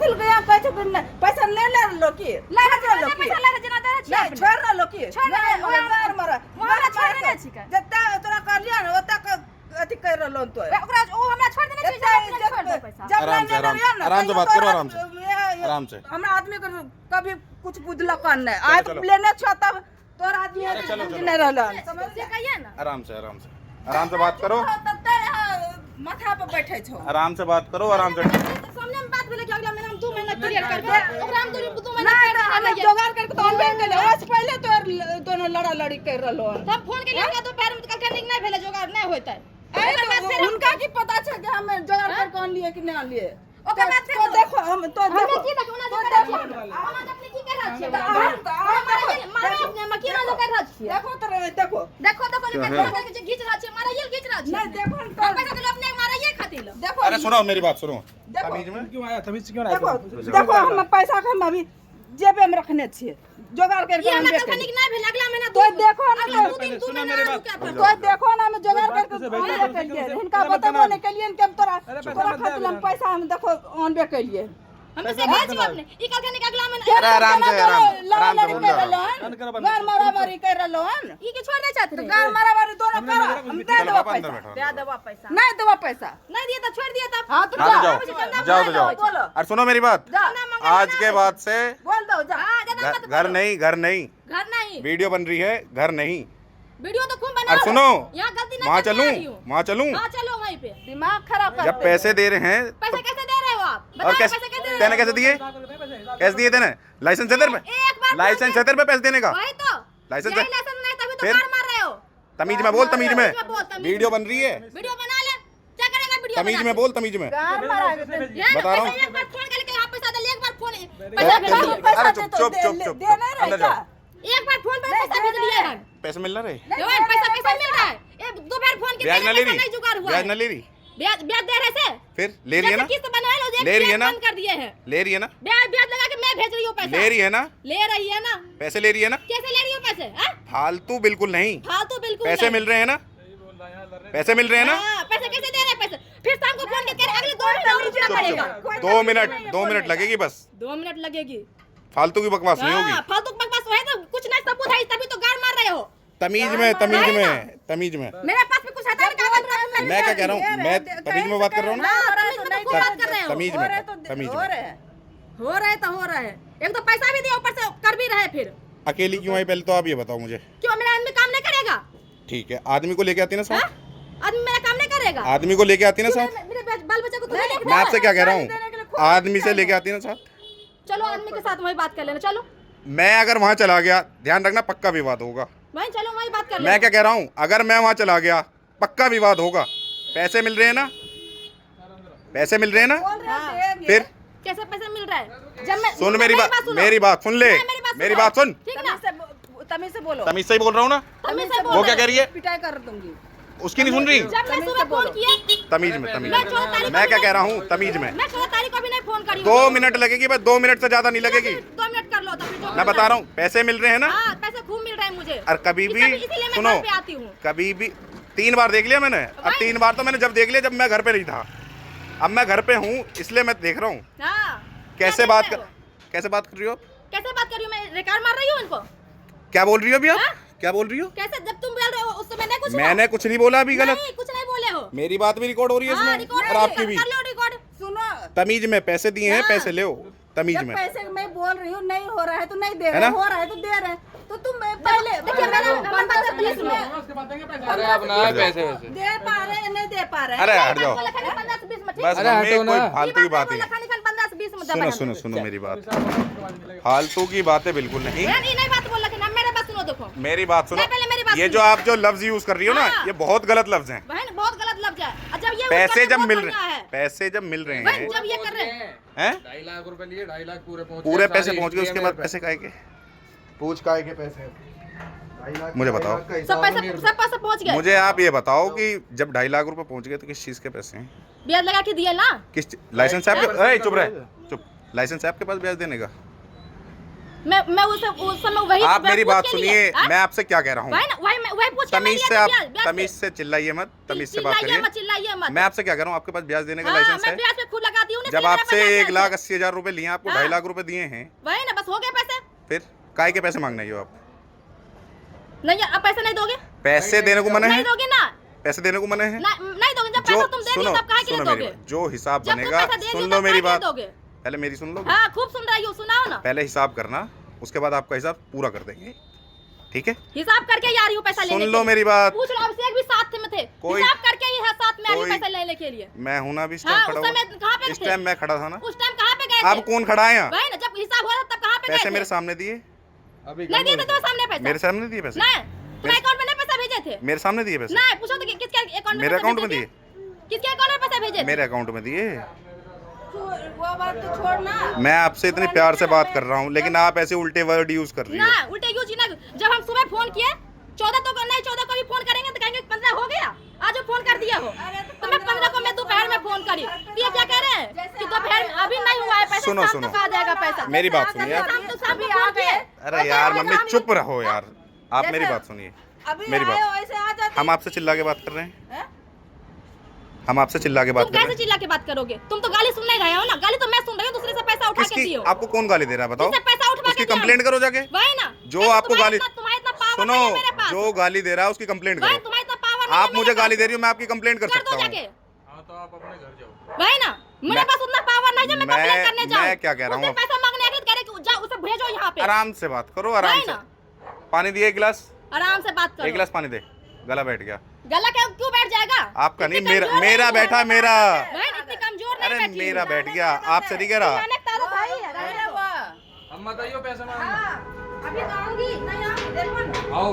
दिल गया कह छ पैसा ले लो की ले लो पैसा ले जना दे छी नहीं छोड़ लो की नहीं मार मार हमरा छोड़ देने छी का जत्ता तोरा कर लिया न ओता अथी कर रहलो तो ओकरा ओ हमरा छोड़ देने छी छोड़ दे पैसा आराम से बात करो, आराम से हमरा आदमी को कभी कुछ बुझलक नहीं आय तो लेने छ तब तोर आदमी नहीं रहलन समझ कहिए ना आराम से बात करो, माथा पे बैठे छो आराम से बात करो, आराम से। सामने में बात भेले कि अगला महीना में 2 महीना क्लियर करबे ओकरा हम 2 महीना नहीं जोगाड़ करके तो अनबे के ले आज पहले तो दोनों लड़ा लड़ी कर रहलो तब फोन के लिए तो पैर में कल निक नहीं भेले जोगाड़ नहीं होतै उनका की पता छै कि हम जोगाड़ कर कौन लिए कि नहीं लिए ओकर बाद तो देखो हम तो देखो की देखो ना जोगाड़ छी हम अपने की कर रहल छी मारे अपने मकीना जो कर रहल छी देखो तो देखो जो पैसा के घिच रहल छी मारा ये घिच रहल छी नहीं देखो हम पैसा के अपने मारा ये खातिर देखो अरे सुनो मेरी बात सुनो, देखो तमीज में क्यों आया? तमीज क्यों आया? देखो हम पैसा के हम अभी जेबे में रखने छिए जोगाड़ करके ये हम हमरा कनिक नहीं भेल अगला महीना तो देखो ना अगला 2 दिन 2 महीना तो देखो ना हम जोगाड़ करके के लिए इनका बताबो नहीं के लिए कि हम तोरा खातिर हम पैसा हम देखो अनबे के लिए हम से भेज अपने ई कल कनिक अगला महीना अरे आराम से बोल रहा। गार मारामारी कर रहलन ई के छोड़ दे चाहते गार मारामारी दोनों कर हम दे देबो पैसा नहीं देबो पैसा नहीं दिए तो छोड़ दिए तब हां तो हाँ तो जाओ बोलो और सुनो मेरी बात, आज के बाद से बोल दो जा हां ज्यादा मत घर नहीं घर नहीं वीडियो बन रही है, घर नहीं। वीडियो तो खूब बना और सुनो यहां गलती नहीं वहाँ करनी आ रही चलूं हूं। वहाँ चलूं हां चलो वहीं पे दिमाग खराब कर जब पैसे दे रहे हैं पैसे कैसे दे रहे हो आप और बताओ पैसे कैसे दे तेने कैसे दिए, कैसे दिए तेने? लाइसेंस है तेरे पे? एक बार लाइसेंस है तेरे पे पैसे देने का? वही तो लाइसेंस यही है? लाइसेंस नहीं तभी तो फिर? मार रहे हो तमीज में बोल, तमीज में तमीज वीडियो बन रही है, वीडियो बना ले क्या करेगा वीडियो तमीज में बोल, तमीज में गार मारा बता रहा हूँ। एक बार फोन करके आप पैसा दे, एक बार फोन पैसा भेज दिए। अरे चुप दे नहीं अंदर रहा जाओ। एक बार फोन पर पैसा भेज दिए हैं पैसे मिल रहे? पैसा पैसा मिल रहा है एक दो बार फोन के ब्याज न ले पैसा नहीं रही? जुगाड़ हुआ ब्याज न ले रही? ब्याज ब्याज दे रहे से फिर ले रही है ना? किस्त बना लो ले रही है ना? बंद कर दिए हैं ले रही है ना? ब्याज ब्याज लगा के मैं भेज रही हूँ पैसा ले रही है ना? ले रही है ना पैसे ले रही है ना? कैसे ले रही हो पैसे हैं? फालतू बिल्कुल नहीं, फालतू बिल्कुल पैसे नहीं। मिल रहे हैं ना? पैसे मिल रहे हैं ना? हाँ, पैसे कैसे दे रहे हैं पैसे फिर शाम को फोन करके अगले 2 मिनट और रुकना पड़ेगा 2 मिनट लगेगी बस, 2 मिनट लगेगी फालतू की बकवास नहीं होगी। हाँ, फालतू बकवास है तो कुछ नहीं सबूत है तभी तो गार मार रहे हो तमीज में तमीज में मेरे पास भी कुछ है कागज मैं क्या कह रहा हूँ, मैं तमीज में बात कर रहा हूँ ना, बात कर रहे हो तमीज में तमीज में। हो रहे हैं एक तो पैसा भी दिया ऊपर से कर भी रहे फिर अकेली क्यों आई पहले तो आप ये बताओ मुझे। क्यों मेरा आदमी काम नहीं करेगा? ठीक है, आदमी को लेके आती ना साथ, आदमी मेरा काम नहीं करेगा? आदमी को लेके आती ना साथ। मेरे बाल बच्चे को तो नहीं मैं आपसे क्या कह रहा हूँ, आदमी से लेके आती ना साथ। चलो आदमी के साथ वही बात कर लेना चलो मैं अगर वहाँ चला गया, ध्यान रखना पक्का विवाद होगा। वहीं चलो वही बात कर लेना मैं क्या कह रहा हूँ, अगर मैं वहाँ चला गया पक्का विवाद होगा। पैसे मिल रहे हैं ना? पैसे मिल रहे हैं ना? फिर कैसे पैसे मिल रहा है? जब मैं सुन मेरी बात सुन ले, मेरी बात सुन, ठीक ना तमीज से बोलो तमीज से ही बोल रहा हूँ ना। तमीज से वो बोल क्या कह रही है? पिटाई कर दूंगी उसकी नहीं सुन रही? जब मैं सुबह फोन किया तमीज में मैं क्या कह रहा हूँ, तमीज में मैं 14 तारीख को भी नहीं फोन करी 2 मिनट लगेगी बस, 2 मिनट से ज्यादा नहीं लगेगी। 2 मिनट कर लो तब मैं बता रहा हूँ, पैसे मिल रहे हैं ना? हाँ पैसे खूब मिल रहे हैं मुझे और कभी भी इसीलिए मैं सुनो, घर पे आती हूँ कभी भी 3 बार देख लिया मैंने, और 3 बार तो मैंने जब देख लिया जब मैं घर पे नहीं था। अब मैं घर पे हूँ इसलिए मैं देख रहा हूँ। हाँ कैसे बात कर रही हो? कैसे बात कर रही हूँ मैं? रिकॉर्ड मार रही हूँ उनको? क्या बोल रही हो अभी आप? हाँ? क्या बोल रही हो? कैसे जब तुम बोल रहे हो उस समय नहीं कुछ मैंने कुछ नहीं बोला अभी गलत, नहीं कुछ नहीं बोले हो मेरी बात भी रिकॉर्ड हो रही है हाँ, इसमें रिकॉर्ड और आपकी भी। कर लो रिकॉर्ड सुनो तमीज में पैसे दिए हैं, हाँ। पैसे ले तमीज जब में। पैसे मैं बोल रही हूँ नहीं हो रहा है तो नहीं दे है रहे, ना? हो रहा है तो दे रहे, तो तुम पहले देखिए मेरा 15-20 में अरे अपना पैसे वैसे दे पा रहे हैं नहीं दे पा रहे हैं। अरे हट जाओ 15-20 में ठीक बस, अरे मम्मी हटो ना। कोई फालतू की बात है। 15-20 में सुनो सुनो सुनो मेरी बात, फालतू की बातें बिल्कुल नहीं। ये नहीं बात बोल रहे ना मेरे बात सुनो देखो मेरी बात सुनो, नहीं, पहले मेरी बात ये सुनो। जो आप जो लफ्ज यूज कर रही हो ना, हाँ। ये बहुत गलत लफ्ज हैं। बहन बहुत गलत लफ्ज है और जब ये पैसे जब मिल रहे रहे पैसे जब मिल रहे बहन हैं जब ये कर रहे हैं हैं 2.5 लाख रुपए लिए 2.5 लाख पूरे पैसे पहुंच गए, उसके बाद पैसे काहे के पूछ काहे के पैसे? मुझे बताओ, सब पैसे पहुंच गए। मुझे आप ये बताओ कि जब 2.5 लाख रुपए पहुंच गए तो किस चीज के पैसे हैं? ब्याज लगा के दिए ना किस लाइसेंस है आपके? चुप रहे, चुप। लाइसेंस है आपके पास ब्याज देने का? मैं उस समय वही आप मेरी पूछ बात के सुनिए, लिए, हाँ? मैं आपसे क्या कह रहा हूँ, वही ना, वही पूछ के मैं तमीज लिए से था आप ब्याज पे। तमीज से चिल्लाइए मत, तमीज से बात चिल्लाइए मत, करिए। चिल्लाइए मत। मैं आपसे क्या कह रहा हूँ, आपके पास ब्याज देने का हाँ, लाइसेंस मैं है? ब्याज पे खुद लगाती हूँ ना, जब इसलिए मेरा आपसे पैसा 1,80,000 रुपए लिए, आपको हाँ। 2.5 लाख रुपए दिए हैं, वही ना, बस हो गए पैसे। फिर काय के पैसे मांगने हो आप? नहीं, अब पैसे नहीं दोगे? पैसे देने को मना नहीं है, दोगे ना? पैसे देने को मना है। नहीं दोगे। जब जो पैसा तुम दे सुनो दियो तब काहे के सुनो लिए मेरी दोगे? बात, जो हिसाब जब तुम बनेगा, पैसा दे सुन दियो लो तब मेरी काहे के लिए बात, दोगे? पहले मेरी सुन लो, हाँ, खूब सुन रही हूँ, सुनाओ ना। पहले हिसाब करना, उसके बाद आपका हिसाब पूरा कर देंगे, ठीक है? हिसाब करके ही आ रही हूँ पैसा लेने सुन के लो लिए। मेरी बात, पूछ लो, अभिषेक भी साथ में थे, कोई- हिसाब करके ही है साथ में आ रही हूँ कोई- पैसा लेने के लिए। मैं हूं ना अभी, इस हाँ, टाइम उस खड़ा समय कहाँ पे हुआ, इस थे? टाइम मैं खड़ा था ना। उस टाइम कहाँ पे गए अब थे? कौन खड़ा है यहाँ? वही ना, जब हिसाब हो रहा तब कहाँ पे गए पैसे थे? मेरे सामने दिए, अभी नहीं दिए थे तुम्हारे सामने पैसा? मेरे सामने दिए पैसे, नहीं, तुम्हारे अकाउंट में नहीं पैसा भेजे थे? मेरे सामने दिए पैसे, नहीं, पूछो तो किसके अकाउंट में मेरे पैसा अकाउंट में भेजे दिए, थे? किसके अकाउंट में पैसा भेजे थे? मेरे अकाउंट में दिए। वो बात तो छोड़ना। मैं आपसे इतनी प्यार से बात कर रहा हूँ, लेकिन आप ऐसे उल्टे वर्ड यूज कर रही ना, हो। उल्टे यूज ही ना। जब हम सुबह फोन किए 14 तो नहीं, 14 को भी फोन करेंगे तो कहेंगे 15 हो गया, आज फोन कर दिया हो। तो मैं 15 को मैं दोपहर में फोन करी, तो ये क्या कह रहे हैं कि दोपहर में अभी नहीं हुआ है पैसा, सुनो, शाम सुनो। तक आ जाएगा पैसा। मेरी बात सुनिए आप। शाम तो शाम को फोन किए। अरे यार मम्मी चुप रहो यार, आप मेरी बात सुनिए, अभी मेरी आए बात। हो, ऐसे आ जाते हम आपसे चिल्ला के बात कर रहे हैं, हैं? हम आपसे चिल्ला के बात तुम कर रहे कैसे हैं। चिल्ला के बात करोगे? तुम तो गाली सुनने गए हो ना, गाली तो मैं सुन रही हूँ, दूसरे से पैसा उठा के किसकी, दियो। आपको कौन गाली दे रहा है बताओ? जिससे पैसा उठवा उसकी के दिया। कंप्लेंट करो जाके। वही ना, जो कैसे आपको गाली, तुम्हारा इतना पावर सुनो, नहीं है मेरे पास। जो गाली दे रहा है उसकी कंप्लेंट वही, करो। तुम्हारा इतना पावर नहीं है आप मेरे मुझे पास। गाली दे रही हो, मैं आपकी कंप्लेंट कर कर सकता दो हूँ। जाके। हाँ तो आप अपने घर जाओ। वही ना, मेरे पास उतना पावर नहीं है मैं कंप्लेंट करने जाऊं। मैं क्या कह रहा हूँ, उससे पैसा मांगने आके कह रहे कि जाओ उसे भेजो यहाँ पे। आराम से बात करो, आराम वही से। ना, पानी दिए, एक गिलास, आराम से बात करो। एक गिलास पानी दे, गला बैठ गया। गला क्यों बैठ जाएगा? आपका नहीं, इतनी मेरा कमजोर मेरा नहीं बैठा, है। मेरा, वही ना, इतनी कमजोर नहीं अरे बैठी मेरा हूँ। बैठ गया, आपसे नहीं कह रहा। अचानक तारा भाई है, अरे वाह। अब मत आइयो पैसे मांगने। हाँ, अभी तो आऊंगी, नहीं आऊंगी, देखो ना। आओ।